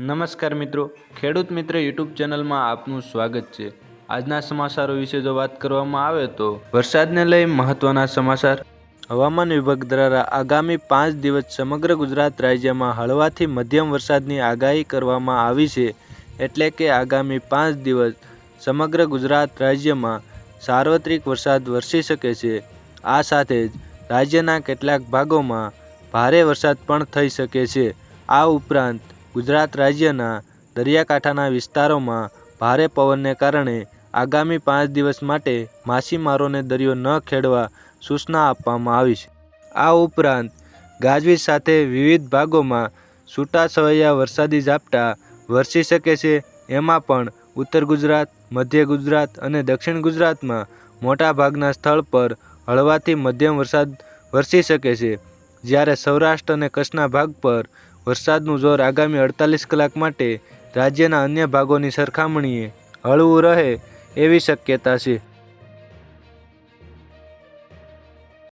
નમસ્કાર મિત્રો, ખેડૂત મિત્ર યુટ્યુબ ચેનલમાં આપનું સ્વાગત છે। આજના સમાચારો વિશે જો વાત કરવામાં આવે તો વરસાદને લઈ મહત્વના સમાચાર। હવામાન વિભાગ દ્વારા આગામી 5 દિવસ સમગ્ર ગુજરાત રાજ્યમાં હળવાથી મધ્યમ વરસાદની આગાહી કરવામાં આવી છે। એટલે કે આગામી 5 દિવસ સમગ્ર ગુજરાત રાજ્યમાં સાર્વત્રિક વરસાદ વરસી શકે છે। આ સાથે જ રાજ્યના કેટલાક ભાગોમાં ભારે વરસાદ પણ થઈ શકે છે। આ ઉપરાંત ગુજરાત રાજ્યના દરિયાકાંઠાના વિસ્તારોમાં ભારે પવનને કારણે આગામી 5 દિવસ માટે માછીમારોને દરિયો ન ખેડવા સૂચના આપવામાં આવી છે। આ ઉપરાંત ગાજવીજ સાથે વિવિધ ભાગોમાં છૂટાછવાયા વરસાદી ઝાપટા વરસી શકે છે। એમાં પણ ઉત્તર ગુજરાત, મધ્ય ગુજરાત અને દક્ષિણ ગુજરાતમાં મોટાભાગના સ્થળ પર હળવાથી મધ્યમ વરસાદ વરસી શકે છે। જ્યારે સૌરાષ્ટ્ર અને કચ્છના ભાગ પર વરસાદનું જોર આગામી 48 કલાક માટે રાજ્યના અન્ય ભાગોની સરખામણીએ હળવું રહે એવી શક્યતા છે।